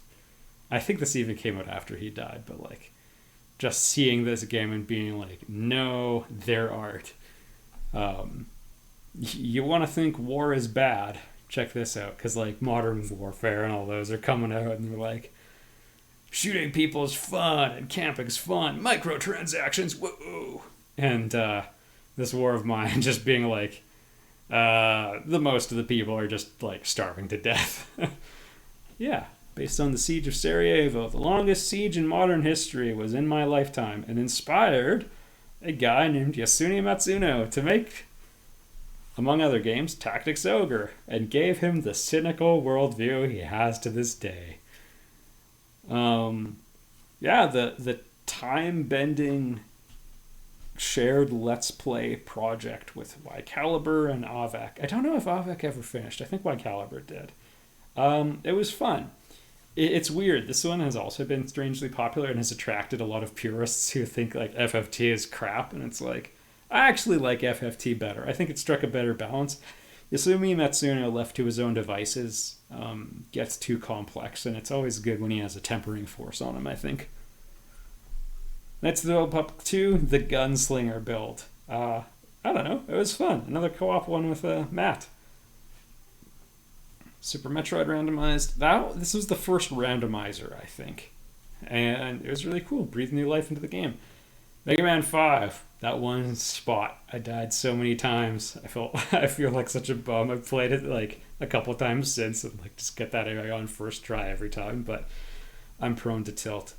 I think this even came out after he died, but like, just seeing this game and being like, no, they're art. You want to think war is bad? Check this out, because like Modern Warfare and all those are coming out, and they're like, shooting people is fun and camping's fun, microtransactions, whoa, and this war of mine just being like, the most of the people are just like starving to death. Yeah, based on the siege of Sarajevo, the longest siege in modern history, was in my lifetime, and inspired a guy named Yasuni Matsuno to make, among other games, Tactics Ogre, and gave him the cynical worldview he has to this day. Yeah, the time-bending shared Let's Play project with Ycaliber and Avak. I don't know if Avak ever finished. I think Ycaliber did. It was fun. It's weird. This one has also been strangely popular and has attracted a lot of purists who think like FFT is crap, and it's like, I actually like FFT better. I think it struck a better balance. Yasumi Matsuno, left to his own devices, gets too complex, and it's always good when he has a tempering force on him, I think. Let's develop up to the Gunslinger build. I don't know. It was fun. Another co-op one with Matt. Super Metroid randomized. This was the first randomizer, I think. And it was really cool. Breathed new life into the game. Mega Man 5. That one spot. I died so many times. I feel like such a bum. I've played it like a couple times since, and like just get that area on first try every time, but I'm prone to tilt.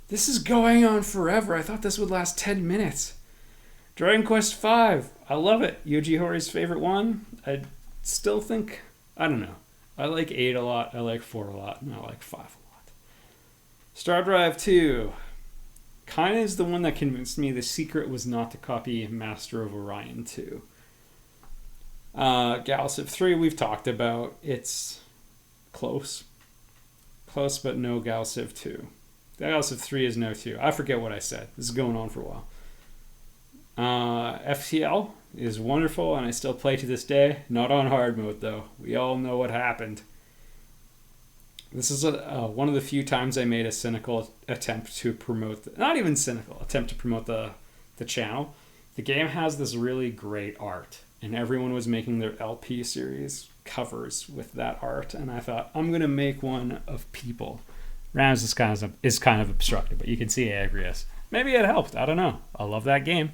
This is going on forever. I thought this would last 10 minutes. Dragon Quest V. I love it. Yuji Hoри's favorite one. I still think, I don't know. I like 8 a lot. I like 4 a lot. And I like 5 a lot. Star Drive 2. Kind of is the one that convinced me the secret was not to copy Master of Orion 2. Galciv 3 we've talked about. It's close. Close, but no Galciv 2. Galciv 3 is no 2. I forget what I said. This is going on for a while. FTL is wonderful, and I still play to this day. Not on hard mode, though. We all know what happened. This is one of the few times I made a cynical attempt to promote, not even cynical, attempt to promote the channel. The game has this really great art, and everyone was making their LP series covers with that art, and I thought, I'm going to make one of people. Rams is kind of obstructive, but you can see Agrius. Maybe it helped. I don't know. I love that game.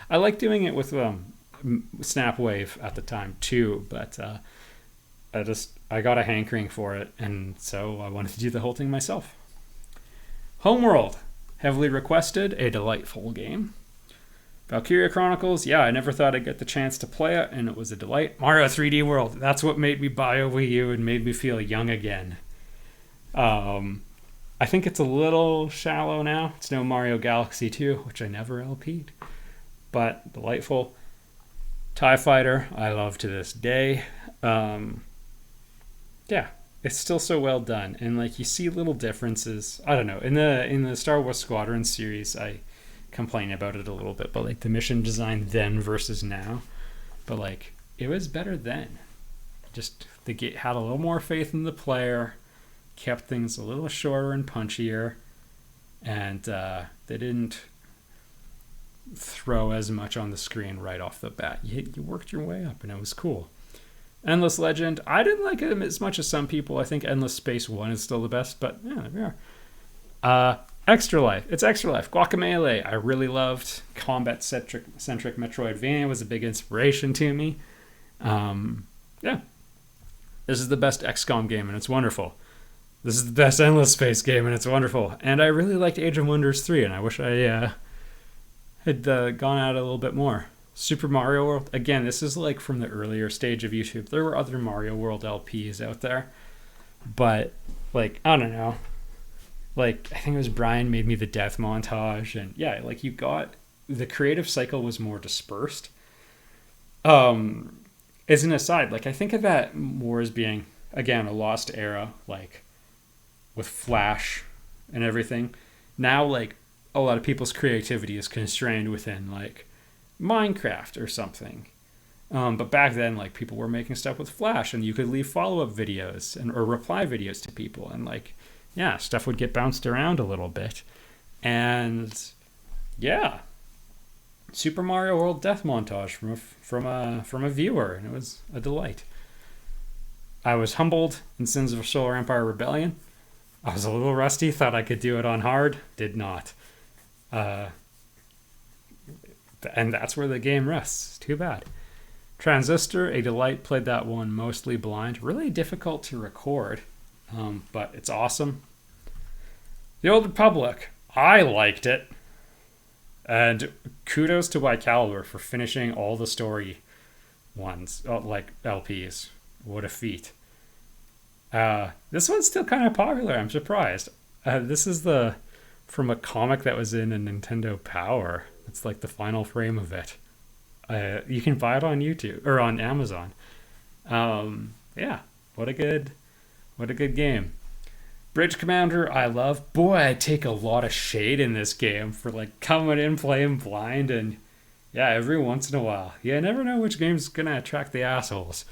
I like doing it with Snapwave at the time too, but I got a hankering for it, and so I wanted to do the whole thing myself. Homeworld, heavily requested, a delightful game. Valkyria Chronicles, yeah, I never thought I'd get the chance to play it, and it was a delight. Mario 3D World, that's what made me buy a Wii U and made me feel young again. I think it's a little shallow now. It's no Mario Galaxy 2, which I never LP'd, but delightful. TIE Fighter, I love to this day. Yeah, it's still so well done, and like you see little differences. I don't know, in the Star Wars Squadron series, I complain about it a little bit, but like the mission design then versus now, but like it was better then. Just the game had a little more faith in the player, kept things a little shorter and punchier, and they didn't throw as much on the screen right off the bat. You worked your way up, and it was cool. Endless Legend, I didn't like it as much as some people. I think Endless Space 1 is still the best, but yeah, there we are. Extra Life. It's Extra Life. Guacamelee, I really loved. Combat-centric Metroidvania was a big inspiration to me. Yeah. This is the best XCOM game, and it's wonderful. This is the best Endless Space game, and it's wonderful. And I really liked Age of Wonders 3, and I wish I had gone at it a little bit more. Super Mario World, again, this is like from the earlier stage of YouTube. There were other Mario World LPs out there, but like, I don't know. Like, I think it was Brian made me the death montage, and yeah, like you got, the creative cycle was more dispersed. As an aside, like I think of that more as being again, a lost era, like with Flash and everything. Now, like, a lot of people's creativity is constrained within, like, Minecraft or something. But back then, like, people were making stuff with Flash, and you could leave follow-up videos or reply videos to people, and, like, yeah, stuff would get bounced around a little bit. And yeah, Super Mario World Death Montage from a viewer, and it was a delight. I was humbled in Sins of Solar Empire Rebellion. I was a little rusty, thought I could do it on hard, did not. And that's where the game rests. Too bad. Transistor, a delight, played that one mostly blind. Really difficult to record, but it's awesome. The Old Republic, I liked it. And kudos to Caliber for finishing all the story ones, like LPs. What a feat. This one's still kind of popular. I'm surprised. This is from a comic that was in a Nintendo Power. It's like the final frame of it. You can buy it on YouTube or on Amazon. Yeah, what a good game. Bridge Commander, I love. Boy, I take a lot of shade in this game for like coming in playing blind, and yeah, every once in a while. You never know which game's gonna attract the assholes.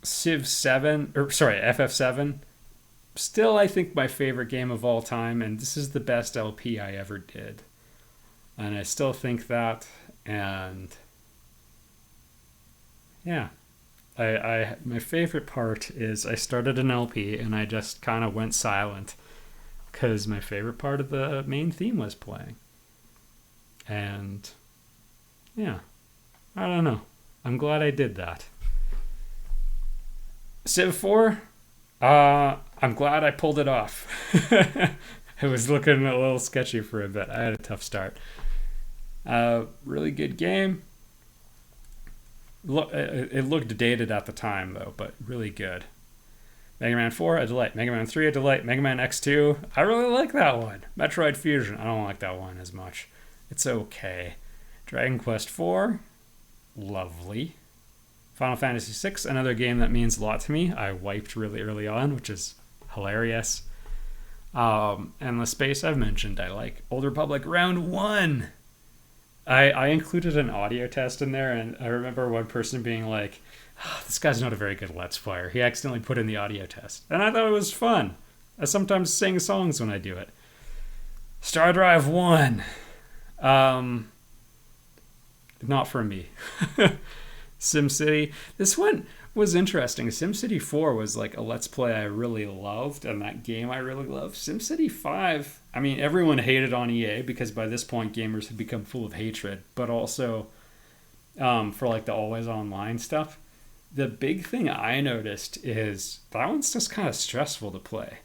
Civ 7, or sorry, FF7, still I think my favorite game of all time, and this is the best LP I ever did. And I still think that, and yeah. My favorite part is I started an LP and I just kind of went silent because my favorite part of the main theme was playing. And yeah, I don't know. I'm glad I did that. Civ 4, I'm glad I pulled it off. It was looking a little sketchy for a bit. I had a tough start. Really good game. It looked dated at the time, though, but really good. Mega Man 4, a delight. Mega Man 3, a delight. Mega Man X2, I really like that one. Metroid Fusion, I don't like that one as much. It's okay. Dragon Quest 4, lovely. Final Fantasy 6, another game that means a lot to me. I wiped really early on, which is hilarious. Endless Space, I've mentioned. I like Old Republic Round 1. I included an audio test in there, and I remember one person being like, this guy's not a very good Let's Player. He accidentally put in the audio test. And I thought it was fun. I sometimes sing songs when I do it. Star Drive 1. Not for me. SimCity. This one was interesting. SimCity 4 was like a Let's Play I really loved, and that game I really loved. SimCity 5, I mean, everyone hated on EA because by this point gamers had become full of hatred, but also for like the always online stuff. The big thing I noticed is that one's just kind of stressful to play.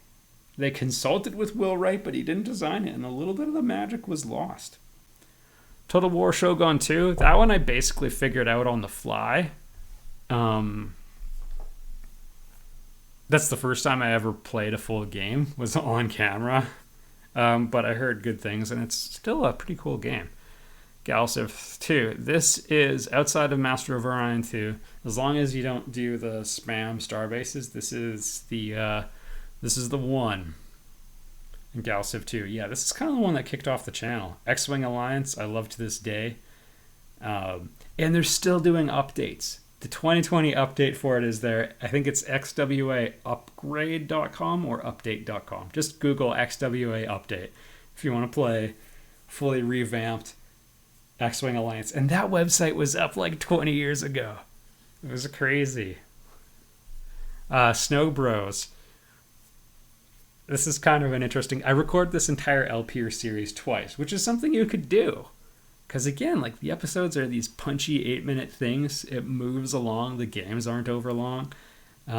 They consulted with Will Wright, but he didn't design it, and a little bit of the magic was lost. Total War Shogun 2, that one I basically figured out on the fly. That's the first time I ever played a full game, was on camera. But I heard good things, and it's still a pretty cool game. Galciv 2. This is outside of Master of Orion 2. As long as you don't do the spam star bases, this is the one. And Galciv 2. Yeah, this is kind of the one that kicked off the channel. X-Wing Alliance, I love to this day. And they're still doing updates. The 2020 update for it is there. I think it's xwaupgrade.com or update.com. Just Google XWA update if you want to play fully revamped X-Wing Alliance. And that website was up like 20 years ago. It was crazy. Snow Bros. This is kind of an interesting... I record this entire LP series twice, which is something you could do. Because again, like the episodes are these punchy 8-minute things. It moves along. The games aren't over long. I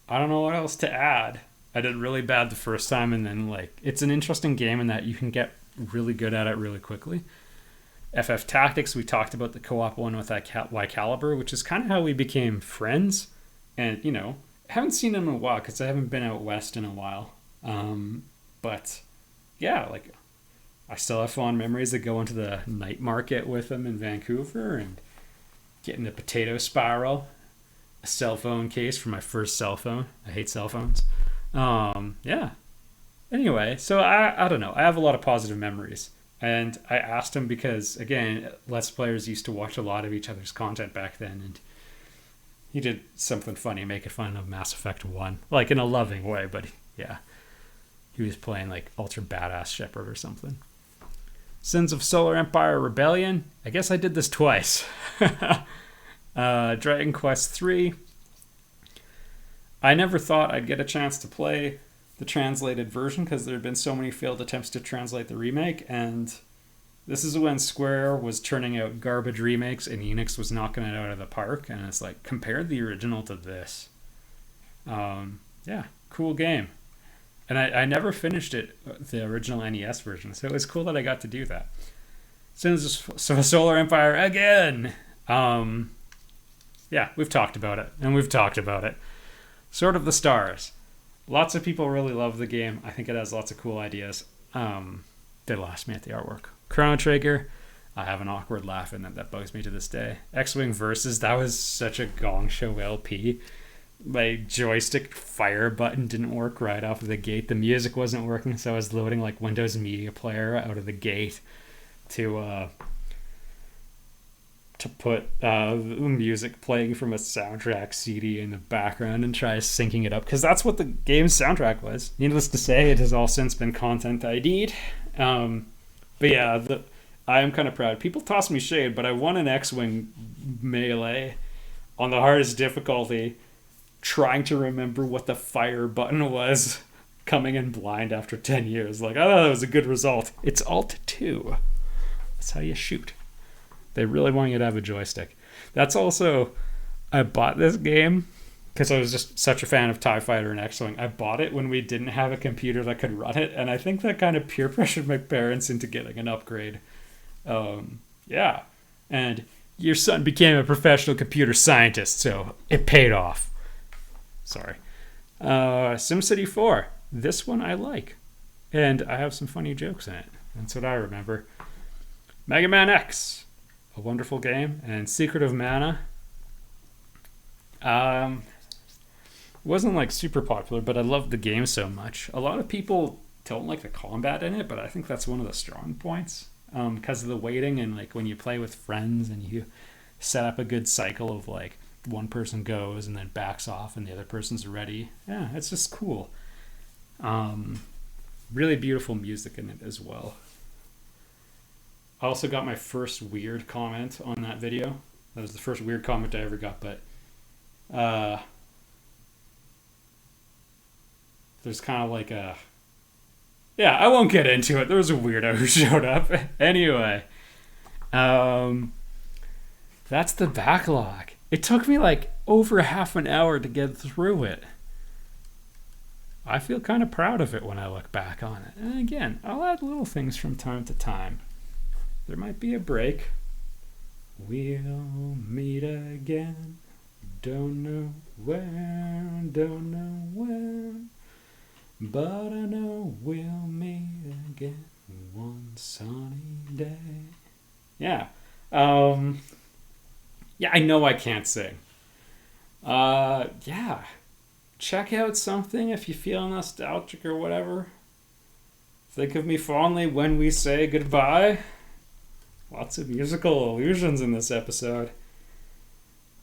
don't know what else to add. I did really bad the first time, and then like it's an interesting game in that you can get really good at it really quickly. FF Tactics, we talked about the co-op one with Caliber, which is kind of how we became friends. And you know, I haven't seen him in a while because I haven't been out west in a while. But yeah, like I still have fond memories of going to the night market with him in Vancouver and getting a potato spiral, a cell phone case for my first cell phone. I hate cell phones. Yeah. Anyway, so I don't know. I have a lot of positive memories. And I asked him because, again, Let's Players used to watch a lot of each other's content back then. And he did something funny, making fun of Mass Effect 1. Like, in a loving way, but yeah. He was playing, like, Ultra Badass Shepard or something. Sins of Solar Empire Rebellion. I guess I did this twice. Dragon Quest 3. I never thought I'd get a chance to play the translated version because there had been so many failed attempts to translate the remake, and this is when Square was turning out garbage remakes and Enix was knocking it out of the park, and it's like, compare the original to this. Yeah, cool game. And I never finished it, the original NES version, so it was cool that I got to do that. Sins of Solar Empire again! Yeah, we've talked about it, and we've talked about it. Sword of the Stars. Lots of people really love the game. I think it has lots of cool ideas. They lost me at the artwork. Chrono Trigger. I have an awkward laugh in it that bugs me to this day. X-Wing Versus. That was such a gong show LP. My joystick fire button didn't work right off of the gate. The music wasn't working, so I was loading like Windows Media Player out of the gate to put music playing from a soundtrack CD in the background and try syncing it up, because that's what the game's soundtrack was. Needless to say, it has all since been content ID'd. But yeah, I am kind of proud. People toss me shade, but I won an X-Wing melee on the hardest difficulty, trying to remember what the fire button was, coming in blind after 10 years. Like, I thought that was a good result. It's Alt 2. That's how you shoot. They really want you to have a joystick. That's also, I bought this game because I was just such a fan of TIE Fighter and X-Wing. I bought it when we didn't have a computer that could run it, and I think that kind of peer pressured my parents into getting an upgrade. Yeah. And your son became a professional computer scientist, so it paid off. Sorry. SimCity 4. This one I like. And I have some funny jokes in it. That's what I remember. Mega Man X. A wonderful game. And Secret of Mana. Wasn't like super popular, but I loved the game so much. A lot of people don't like the combat in it, but I think that's one of the strong points. Because of the waiting, and like when you play with friends and you set up a good cycle of like one person goes and then backs off and the other person's ready. Yeah, it's just cool. Really beautiful music in it as well. I also got my first weird comment on that video. That was the first weird comment I ever got, but there's kind of like a... Yeah, I won't get into it. There was a weirdo who showed up. Anyway, that's the backlog. It took me like over half an hour to get through it. I feel kind of proud of it when I look back on it. And again, I'll add little things from time to time. There might be a break. We'll meet again. Don't know where, don't know when. But I know we'll meet again one sunny day. Yeah. Yeah, I know I can't sing. Yeah. Check out something if you feel nostalgic or whatever. Think of me fondly when we say goodbye. Lots of musical allusions in this episode.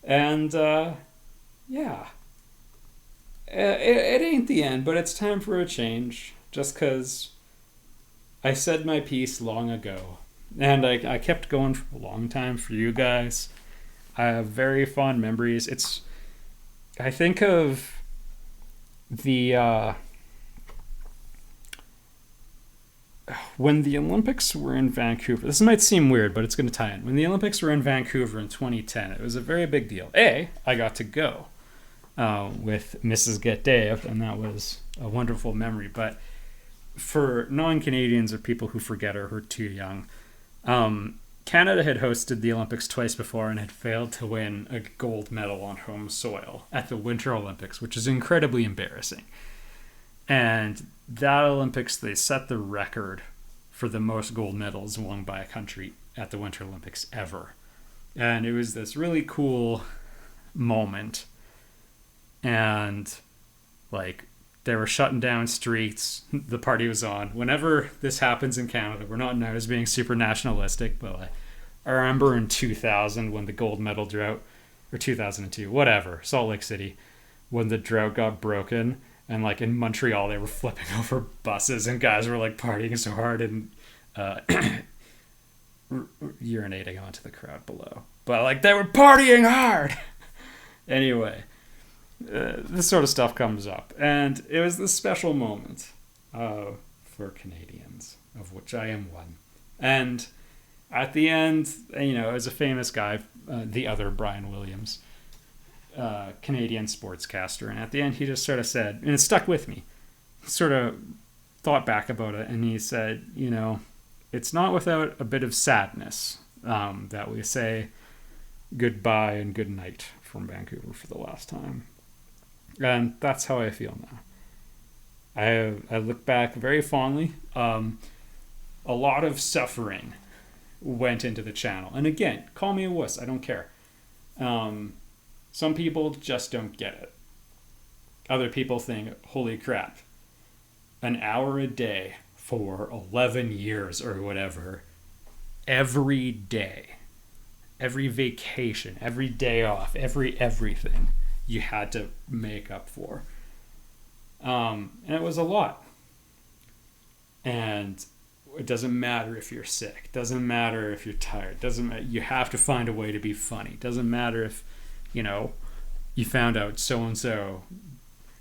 And, yeah. It ain't the end, but it's time for a change. Just because I said my piece long ago. And I kept going for a long time for you guys. I have very fond memories. I think of the... when the Olympics were in Vancouver, this might seem weird, but it's going to tie in. When the Olympics were in Vancouver in 2010, it was a very big deal. I got to go with Mrs. Get Dave, and that was a wonderful memory. But for non-Canadians or people who forget or who are too young, Canada had hosted the Olympics twice before and had failed to win a gold medal on home soil at the Winter Olympics, which is incredibly embarrassing. And that Olympics, they set the record for the most gold medals won by a country at the Winter Olympics ever. And it was this really cool moment. And like they were shutting down streets. The party was on. Whenever this happens in Canada, we're not known as being super nationalistic, but like, I remember in 2000 when the gold medal drought, or 2002, whatever, Salt Lake City, when the drought got broken, and like in Montreal they were flipping over buses and guys were like partying so hard and urinating onto the crowd below. But like they were partying hard. Anyway, this sort of stuff comes up, and it was this special moment for Canadians, of which I am one. And at the end, you know, as a famous guy, the other Brian Williams, Canadian sportscaster, and at the end he just sort of said, and it stuck with me, sort of thought back about it, and he said, you know, it's not without a bit of sadness that we say goodbye and good night from Vancouver for the last time. And that's how I feel now. I look back very fondly. A lot of suffering went into the channel. And again, call me a wuss. I don't care. Some people just don't get it. Other people think, holy crap, an hour a day for 11 years or whatever, every day, every vacation, every day off, everything you had to make up for. And it was a lot. And it doesn't matter if you're sick. Doesn't matter if you're tired. Doesn't matter. You have to find a way to be funny. Doesn't matter if, you know, you found out so-and-so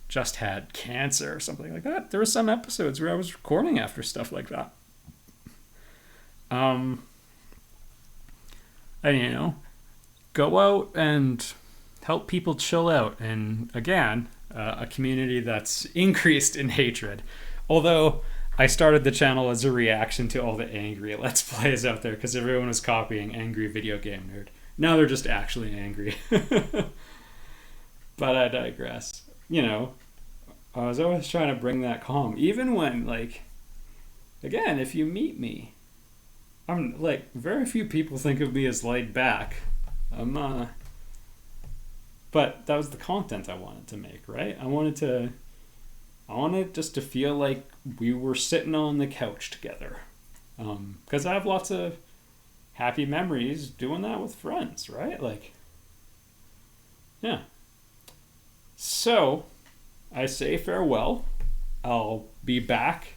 just had cancer or something like that. There were some episodes where I was recording after stuff like that. And, you know, go out and help people chill out. And again, a community that's increased in hatred. Although I started the channel as a reaction to all the angry Let's Plays out there because everyone was copying Angry Video Game Nerd. Now they're just actually angry. But I digress. You know, I was always trying to bring that calm. Even when, like, again, if you meet me, I'm like, very few people think of me as laid back. But that was the content I wanted to make, right? I wanted just to feel like we were sitting on the couch together. Because I have lots of happy memories doing that with friends, right? Like, yeah. So, I say farewell. I'll be back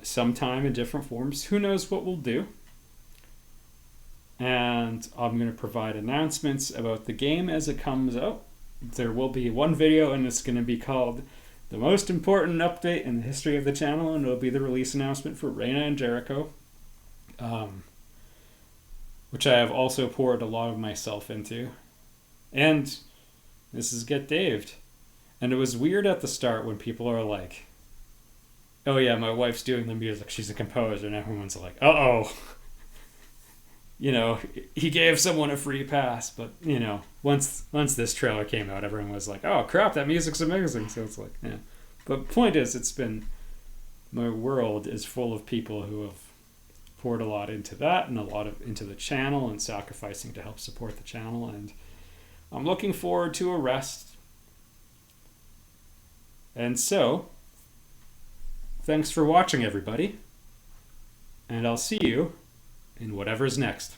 sometime in different forms. Who knows what we'll do? And I'm going to provide announcements about the game as it comes out. There will be one video, and it's going to be called The Most Important Update in the History of the Channel, and it'll be the release announcement for Reina and Jericho, which I have also poured a lot of myself into. And this is Get Daved. And it was weird at the start when people are like, oh yeah, my wife's doing the music, she's a composer, and everyone's like, uh-oh. You know, he gave someone a free pass, but, you know, once this trailer came out, everyone was like, oh crap, that music's amazing. So it's like, yeah. But point is, my world is full of people who have poured a lot into that and a lot into the channel and sacrificing to help support the channel. And I'm looking forward to a rest. And so, thanks for watching, everybody. And I'll see you in whatever's next.